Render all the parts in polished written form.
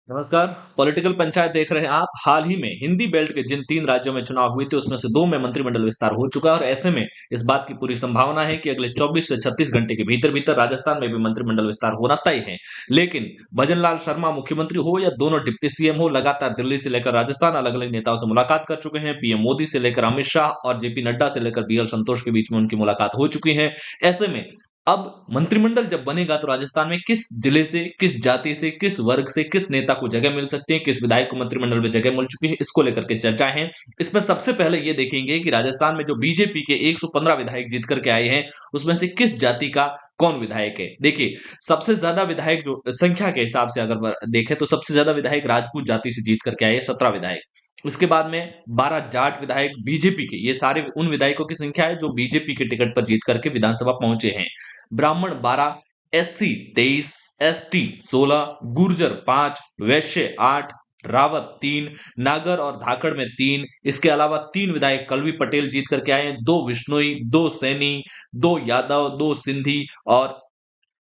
नमस्कार। पॉलिटिकल पंचायत देख रहे हैं आप। हाल ही में हिंदी बेल्ट के जिन 3 राज्यों में चुनाव हुए थे उसमें से 2 में मंत्रिमंडल विस्तार हो चुका है और ऐसे में इस बात की पूरी संभावना है कि अगले 24 से 36 घंटे के भीतर-भीतर राजस्थान में भी मंत्रिमंडल विस्तार होना तय है। लेकिन भजनलाल शर्मा मुख्यमंत्री हो या दोनों डिप्टी सीएम हो, लगातार दिल्ली से लेकर राजस्थान अलग-अलग नेताओं से मुलाकात कर चुके हैं। पीएम मोदी से लेकर अमित शाह और जेपी नड्डा से लेकर बीएल संतोष के बीच में उनकी मुलाकात हो चुकी है। ऐसे में अब मंत्रिमंडल जब बनेगा तो राजस्थान में किस जिले से, किस जाति से, किस वर्ग से, किस नेता को जगह मिल सकती है, किस विधायक को मंत्रिमंडल में जगह मिल चुकी है, इसको लेकर के चर्चा है। इसमें सबसे पहले ये देखेंगे कि राजस्थान में जो बीजेपी के 115 विधायक जीत करके आए हैं, उसमें से किस जाति का कौन विधायक है। देखिए, सबसे ज्यादा विधायक जो संख्या के हिसाब से अगर देखें तो सबसे ज्यादा विधायक राजपूत जाति से जीत करके आए हैं, 17 विधायक। उसके बाद में 12 जाट विधायक बीजेपी के, ये सारे उन विधायकों की संख्या है जो बीजेपी के टिकट पर जीत करके विधानसभा पहुंचे हैं। ब्राह्मण 12, एससी 23, एसटी 16, गुर्जर 5, वैश्य 8, रावत 3, नागर और धाकड़ में 3। इसके अलावा 3 विधायक कलवी पटेल जीत करके आए हैं, 2 विश्नोई, 2 सैनी, 2 यादव, 2 सिंधी और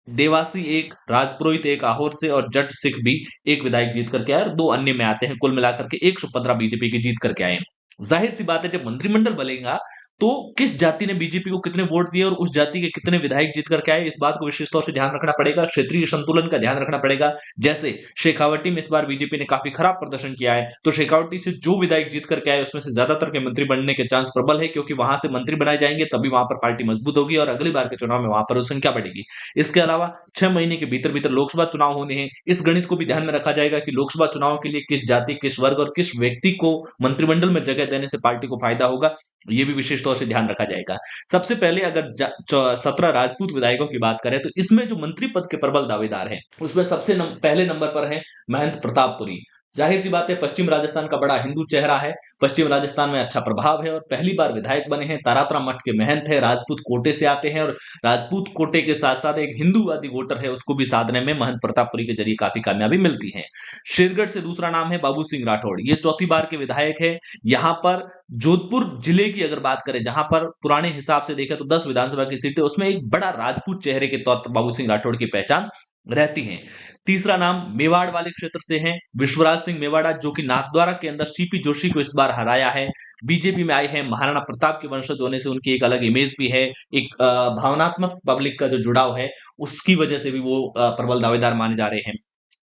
देवासी 1, राजपुरोहित 1 आहोर से और जट सिख भी 1 विधायक जीत करके आए और 2 अन्य में आते हैं। कुल मिलाकर के 115 बीजेपी की जीत करके आए हैं। जाहिर सी बात है जब मंत्रिमंडल बनेगा तो किस जाति ने बीजेपी को कितने वोट दिए और उस जाति के कितने विधायक जीत करके आए, इस बात को विशेष तौर से ध्यान रखना पड़ेगा। क्षेत्रीय संतुलन का ध्यान रखना पड़ेगा। जैसे शेखावटी में इस बार बीजेपी ने काफी खराब प्रदर्शन किया है, तो शेखावटी से जो विधायक जीत करके आए उसमें से ज्यादातर के मंत्री बनने के चांस प्रबल है, क्योंकि वहां से मंत्री बनाए जाएंगे तभी वहां पर पार्टी मजबूत होगी और अगली बार के चुनाव में वहां पर संख्या बढ़ेगी। इसके अलावा 6 महीने के भीतर भीतर लोकसभा चुनाव होने हैं। इस गणित को भी ध्यान में रखा जाएगा कि लोकसभा चुनाव के लिए किस जाति, किस वर्ग और किस व्यक्ति को मंत्रिमंडल में जगह देने से पार्टी को फायदा होगा, ये भी विशेष तौर से ध्यान रखा जाएगा। सबसे पहले अगर 17 राजपूत विधायकों की बात करें तो इसमें जो मंत्री पद के प्रबल दावेदार हैं उसमें सबसे पहले नंबर पर है महंत प्रतापपुरी। जाहिर सी बात है, पश्चिम राजस्थान का बड़ा हिंदू चेहरा है, पश्चिम राजस्थान में अच्छा प्रभाव है और पहली बार विधायक बने हैं। तारात्रा मठ के महंत है, राजपूत कोटे से आते हैं और राजपूत कोटे के साथ साथ एक हिंदूवादी वोटर है, उसको भी साधने में महंत प्रतापपुरी के जरिए काफी कामयाबी मिलती है। शेरगढ़ से दूसरा नाम है बाबू सिंह राठौड़, ये चौथी बार के विधायक है। यहाँ पर जोधपुर जिले की अगर बात करें, जहां पर पुराने हिसाब से देखें तो 10 विधानसभा की सीटें, उसमें एक बड़ा राजपूत चेहरे के तौर पर बाबू सिंह राठौड़ की पहचान रहती है। तीसरा नाम मेवाड़ वाले क्षेत्र से है, विश्वराज सिंह मेवाड़ा, जो कि नाथद्वारा के अंदर सीपी जोशी को इस बार हराया है। बीजेपी में आए हैं, महाराणा प्रताप के वंशज होने से उनकी एक अलग इमेज भी है। एक भावनात्मक पब्लिक का जो जुड़ाव है उसकी वजह से भी वो प्रबल दावेदार माने जा रहे हैं।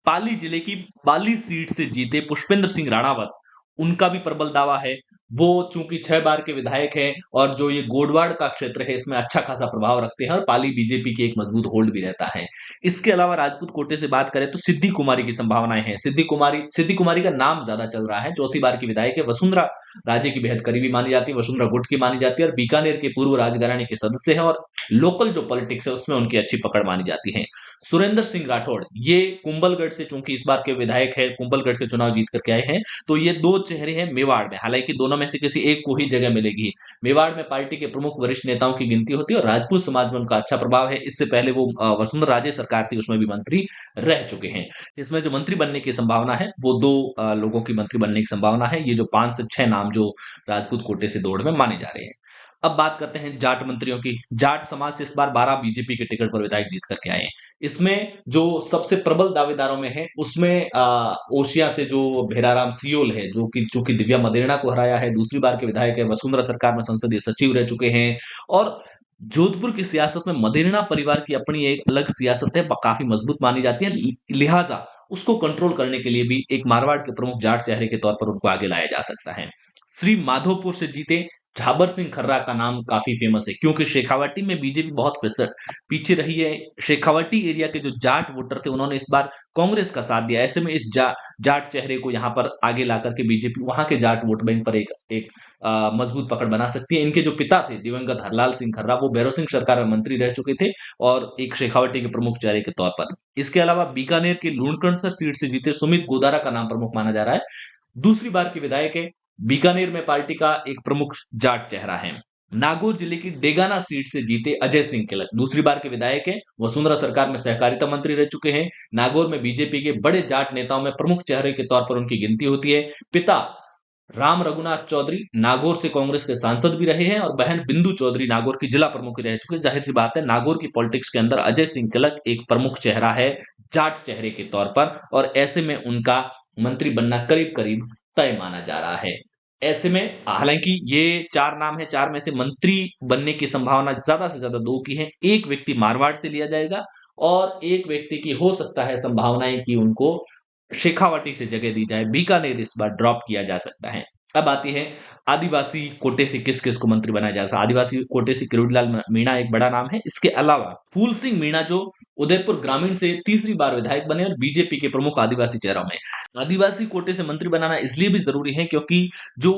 पाली जिले की पाली सीट से जीते पुष्पेंद्र सिंह राणावत, उनका भी प्रबल दावा है। वो चूंकि 6 बार के विधायक हैं और जो ये गोडवाड़ का क्षेत्र है इसमें अच्छा खासा प्रभाव रखते हैं और पाली बीजेपी की एक मजबूत होल्ड भी रहता है। इसके अलावा राजपूत कोटे से बात करें तो सिद्धि कुमारी की संभावनाएं हैं। सिद्धि कुमारी का नाम ज्यादा चल रहा है, चौथी बार की विधायक है, वसुंधरा राजे की बेहद करीबी मानी जाती है, वसुंधरा गुट की मानी जाती है और बीकानेर के पूर्व राजघराने के सदस्य हैं और लोकल जो पॉलिटिक्स है उसमें उनकी अच्छी पकड़ मानी जाती है। सुरेंद्र सिंह राठौड़, ये कुंभलगढ़ से चूंकि इस बार के विधायक है, कुंभलगढ़ से चुनाव जीत करके आए हैं, तो ये 2 चेहरे हैं मेवाड़ में। हालांकि दोनों में से किसी एक को ही जगह मिलेगी। मेवाड़ में पार्टी के प्रमुख वरिष्ठ नेताओं की गिनती होती है और राजपूत समाज में उनका अच्छा प्रभाव है। इससे पहले वो वसुंधरा राजे सरकार थी उसमें भी मंत्री रह चुके हैं। इसमें जो मंत्री बनने की संभावना है वो 2 लोगों की मंत्री बनने की संभावना है। ये जो 5 से 6 नाम जो राजपूत कोटे से दौड़ में माने जा रहे हैं। अब बात करते हैं जाट मंत्रियों की। जाट समाज से इस बार 12 बीजेपी के टिकट पर विधायक जीत करके आए हैं। इसमें जो सबसे प्रबल दावेदारों में है उसमें ओशिया से जो भेराराम सियोल है, जो कि चूंकि दिव्या मदेरणा को हराया है, दूसरी बार के विधायक है, वसुंधरा सरकार में संसदीय सचिव रह चुके हैं और जोधपुर की सियासत में मदेरणा परिवार की अपनी एक अलग सियासत है, काफी मजबूत मानी जाती है। लिहाजा उसको कंट्रोल करने के लिए भी एक मारवाड़ के प्रमुख जाट चेहरे के तौर पर उनको आगे लाया जा सकता है। श्री माधोपुर से जीते झाबर सिंह खर्रा का नाम काफी फेमस है, क्योंकि शेखावाटी में बीजेपी बहुत पीछे रही है। शेखावाटी एरिया के जो जाट वोटर थे उन्होंने इस बार कांग्रेस का साथ दिया। ऐसे में इस जाट चेहरे को यहाँ पर आगे ला करके बीजेपी वहां के जाट वोट बैंक पर एक एक मजबूत पकड़ बना सकती है। इनके जो पिता थे दिवंगत हरलाल सिंह खर्रा, वो भैरव सिंह सरकार में मंत्री रह चुके थे और एक शेखावटी के प्रमुख चेहरे के तौर पर। इसके अलावा बीकानेर के लूणकरणसर सीट से जीते सुमित गोदारा का नाम प्रमुख माना जा रहा है, दूसरी बार के विधायक है। बीकानेर में पार्टी का एक प्रमुख जाट चेहरा है। नागौर जिले की डेगाना सीट से जीते अजय सिंह किलक, दूसरी बार के विधायक हैं, वसुंधरा सरकार में सहकारिता मंत्री रह चुके हैं। नागौर में बीजेपी के बड़े जाट नेताओं में प्रमुख चेहरे के तौर पर उनकी गिनती होती है। पिता राम रघुनाथ चौधरी नागौर से कांग्रेस के सांसद भी रहे हैं और बहन बिंदु चौधरी नागौर की जिला प्रमुख रह चुके हैं। जाहिर सी बात है, नागौर की पॉलिटिक्स के अंदर अजय सिंह किलक एक प्रमुख चेहरा है, जाट चेहरे के तौर पर, और ऐसे में उनका मंत्री बनना करीब करीब तय माना जा रहा है। ऐसे में हालांकि ये चार नाम है, चार में से मंत्री बनने की संभावना ज्यादा से ज्यादा दो की है। एक व्यक्ति मारवाड़ से लिया जाएगा और एक व्यक्ति की हो सकता है संभावनाएं कि उनको शेखावाटी से जगह दी जाए, बीकानेर इस बार ड्रॉप किया जा सकता है। अब आती है आदिवासी कोटे से किस किस को मंत्री बनाया जा सकता है। आदिवासी कोटे से किरोड़ीलाल मीणा एक बड़ा नाम है। इसके अलावा फूल सिंह मीणा जो उदयपुर ग्रामीण से तीसरी बार विधायक बने और बीजेपी के प्रमुख आदिवासी चेहरों में। आदिवासी कोटे से मंत्री बनाना इसलिए भी जरूरी है क्योंकि जो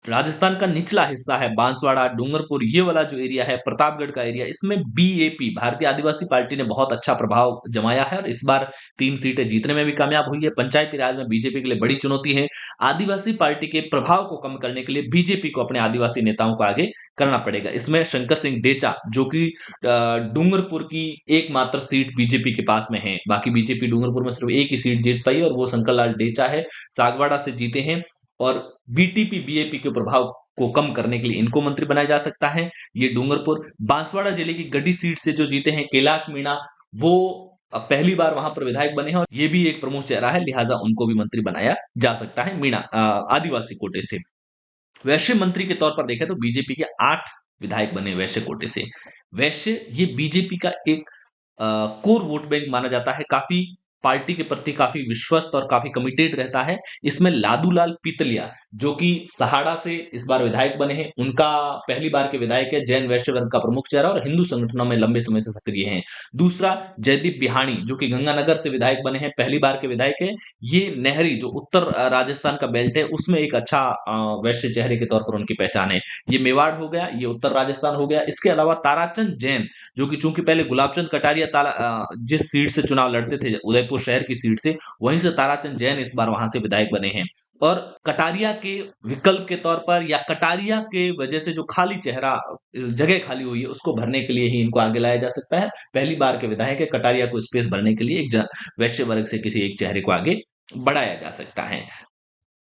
राजस्थान का निचला हिस्सा है, बांसवाड़ा, डूंगरपुर, ये वाला जो एरिया है, प्रतापगढ़ का एरिया, इसमें बीएपी भारतीय आदिवासी पार्टी ने बहुत अच्छा प्रभाव जमाया है और इस बार 3 सीटें जीतने में भी कामयाब हुई है। पंचायती राज में बीजेपी के लिए बड़ी चुनौती है। आदिवासी पार्टी के प्रभाव को कम करने के लिए बीजेपी को अपने आदिवासी नेताओं को आगे करना पड़ेगा। इसमें शंकर सिंह डेचा जो कि डूंगरपुर की एकमात्र सीट बीजेपी के पास में है, बाकी बीजेपी डूंगरपुर में सिर्फ एक ही सीट जीत पाई और वो शंकर लाल डेचा है, सागवाड़ा से जीते हैं। और बीटीपी बीएपी के प्रभाव को कम करने के लिए इनको मंत्री बनाया जा सकता है। ये डूंगरपुर बांसवाड़ा जिले की गढ़ी सीट से जो जीते हैं कैलाश मीणा, वो अब पहली बार वहां पर विधायक बने हैं और ये भी एक प्रमुख चेहरा है, लिहाजा उनको भी मंत्री बनाया जा सकता है मीणा आदिवासी कोटे से। वैश्य मंत्री के तौर पर देखें तो बीजेपी के 8 विधायक बने वैश्य कोटे से। वैश्य ये बीजेपी का एक कोर वोट बैंक माना जाता है, काफी पार्टी के प्रति काफी विश्वस्त और काफी कमिटेड रहता है। इसमें लादूलाल पीतलिया जो कि सहाड़ा से इस बार विधायक बने हैं, उनका पहली बार के विधायक है, जैन वैश्य वर्ग का प्रमुख चेहरा और हिंदू संगठनों में लंबे समय से सक्रिय हैं। दूसरा जयदीप बिहानी जो कि गंगानगर से विधायक बने हैं, पहली बार के विधायक है। ये नहरी जो उत्तर राजस्थान का बेल्ट है उसमें एक अच्छा वैश्य चेहरे के तौर पर उनकी पहचान है। ये मेवाड़ हो गया, ये उत्तर राजस्थान हो गया। इसके अलावा ताराचंद जैन जो कि चूंकि पहले गुलाबचंद कटारिया जिस सीट से चुनाव लड़ते थे उदयपुर शहर की सीट से, वहीं से ताराचंद जैन इस बार वहां से विधायक बने हैं। और कटारिया के विकल्प के तौर पर या कटारिया के वजह से जो खाली चेहरा जगह खाली हुई है उसको भरने के लिए ही इनको आगे लाया जा सकता है। पहली बार के विधायक है, कटारिया को स्पेस भरने के लिए एक वैश्य वर्ग से किसी एक चेहरे को आगे बढ़ाया जा सकता है।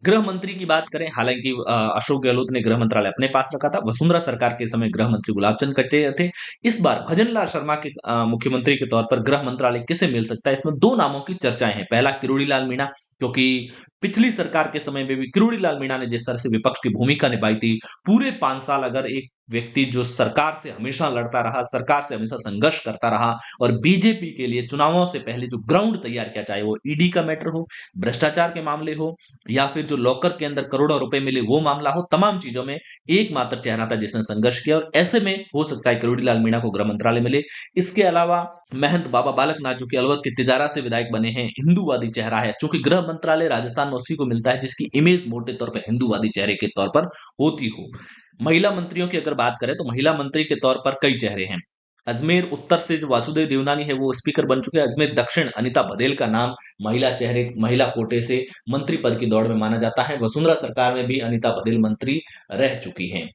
गृह मंत्री की बात करें, हालांकि अशोक गहलोत ने गृह मंत्रालय अपने पास रखा था। वसुंधरा सरकार के समय गृह मंत्री गुलाबचंद कटारिया थे। इस बार भजनलाल शर्मा के मुख्यमंत्री के तौर पर गृह मंत्रालय किसे मिल सकता है, इसमें दो नामों की चर्चाएं हैं। पहला किरोड़ीलाल मीणा, क्योंकि पिछली सरकार के समय में भी किरोड़ीलाल मीणा ने जिस तरह से विपक्ष की भूमिका निभाई थी, पूरे 5 साल अगर एक व्यक्ति जो सरकार से हमेशा लड़ता रहा, सरकार से हमेशा संघर्ष करता रहा और बीजेपी के लिए चुनावों से पहले जो ग्राउंड तैयार किया, चाहे वो ईडी का मैटर हो, भ्रष्टाचार के मामले हो या फिर जो लॉकर के अंदर करोड़ों रुपए मिले वो मामला हो, तमाम चीजों में एकमात्र चेहरा था जिसने संघर्ष किया और ऐसे में हो सकता है किरोड़ीलाल मीणा को गृह मंत्रालय मिले। इसके अलावा महंत बाबा बालक नाथ जो कि अलवर के तिजारा से विधायक बने हैं, हिंदूवादी चेहरा है, चूंकि गृह मंत्रालय राजस्थान में उसी को मिलता है जिसकी इमेज मोटे तौर पर हिंदूवादी चेहरे के तौर पर होती हो। महिला मंत्रियों की अगर बात करें तो महिला मंत्री के तौर पर कई चेहरे हैं। अजमेर उत्तर से जो वासुदेव देवनानी है वो स्पीकर बन चुके हैं। अजमेर दक्षिण अनिता बघेल का नाम महिला कोटे से मंत्री पद की दौड़ में माना जाता है। वसुंधरा सरकार में भी अनिता बघेल मंत्री रह चुकी हैं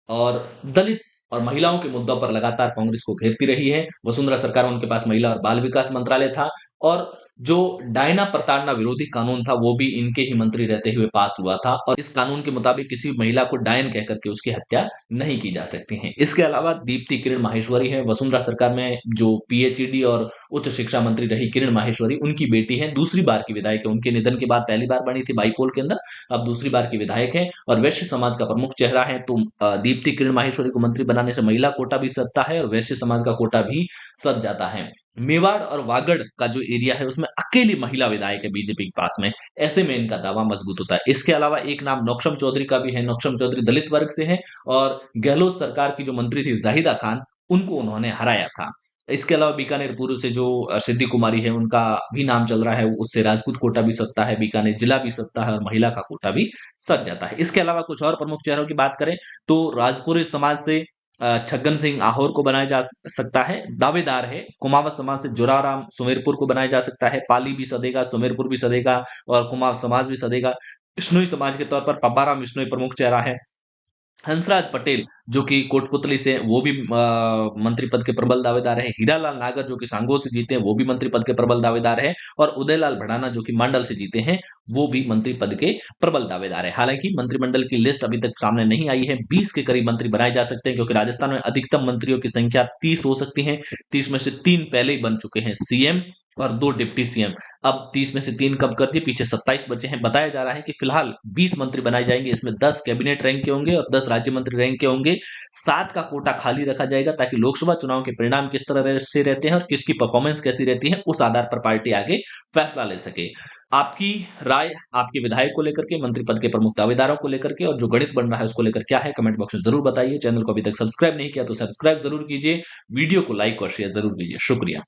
और दलित और महिलाओं के मुद्दों पर लगातार कांग्रेस को घेरती रही है। वसुंधरा सरकार में उनके पास महिला और बाल विकास मंत्रालय था और जो डायना प्रताड़ना विरोधी कानून था वो भी इनके ही मंत्री रहते हुए पास हुआ था और इस कानून के मुताबिक किसी महिला को डायन कहकर के उसकी हत्या नहीं की जा सकती है। इसके अलावा दीप्ति किरण माहेश्वरी है, वसुंधरा सरकार में जो पीएचडी और उच्च शिक्षा मंत्री रही किरण माहेश्वरी, उनकी बेटी है, दूसरी बार की विधायक है। उनके निधन के बाद पहली बार बनी थी बाईपोल के अंदर, अब दूसरी बार की विधायक है और वैश्य समाज का प्रमुख चेहरा है। तो दीप्ति किरण माहेश्वरी को मंत्री बनाने से महिला कोटा भी सजता है और वैश्य समाज का कोटा भी सज जाता है। मेवाड़ और वागड़ का जो एरिया है उसमें अकेली महिला विधायक है बीजेपी के पास में, ऐसे में इनका दावा मजबूत होता है। इसके अलावा एक नाम नौक्षम चौधरी का भी है। नौक्षम चौधरी दलित वर्ग से है और गहलोत सरकार की जो मंत्री थी जाहिदा खान, उनको उन्होंने हराया था। इसके अलावा बीकानेर पूर्व से जो सिद्धि कुमारी है उनका भी नाम चल रहा है, उससे राजपूत कोटा भी सत्ता है, बीकानेर जिला भी सत्ता है और महिला का कोटा भी सज जाता है। इसके अलावा कुछ और प्रमुख चेहरों की बात करें तो राजपुरी समाज से छगन सिंह आहोर को बनाया जा सकता है, दावेदार है। कुमावत समाज से जोराराम सुमेरपुर को बनाया जा सकता है, पाली भी सदेगा, सुमेरपुर भी सदेगा और कुमाव समाज भी सदेगा। विष्णुई समाज के तौर पर पब्बाराम विष्णुई प्रमुख चेहरा है। हंसराज पटेल जो कि कोटपुतली से, वो भी मंत्री पद के प्रबल दावेदार है। हीरालाल नागर जो कि सांगों से जीते हैं, वो भी मंत्री पद के प्रबल दावेदार है। और उदयलाल भड़ाना जो कि मंडल से जीते हैं, वो भी मंत्री पद के प्रबल दावेदार है। हालांकि मंत्रिमंडल की लिस्ट अभी तक सामने नहीं आई है। 20 के करीब मंत्री बनाए जा सकते हैं, क्योंकि राजस्थान में अधिकतम मंत्रियों की संख्या 30 हो सकती है। 30 में से 3 पहले ही बन चुके हैं, सीएम और 2 डिप्टी सीएम। अब 30 में से 3 कब कर दिए, पीछे 27 बचे हैं। बताया जा रहा है कि फिलहाल 20 मंत्री बनाए जाएंगे, इसमें 10 कैबिनेट रैंक के होंगे और 10 राज्य मंत्री रैंक के होंगे। 7 का कोटा खाली रखा जाएगा, ताकि लोकसभा चुनाव के परिणाम किस तरह से रहते हैं और किसकी परफॉर्मेंस कैसी रहती है, उस आधार पर पार्टी आगे फैसला ले सके। आपकी राय आपके विधायक को लेकर के, मंत्री पद के प्रमुख दावेदारों को लेकर के और जो गणित बन रहा है उसको लेकर क्या है, कमेंट बॉक्स में जरूर बताइए। चैनल को अभी तक सब्सक्राइब नहीं किया तो सब्सक्राइब जरूर कीजिए, वीडियो को लाइक और शेयर जरूर कीजिए। शुक्रिया।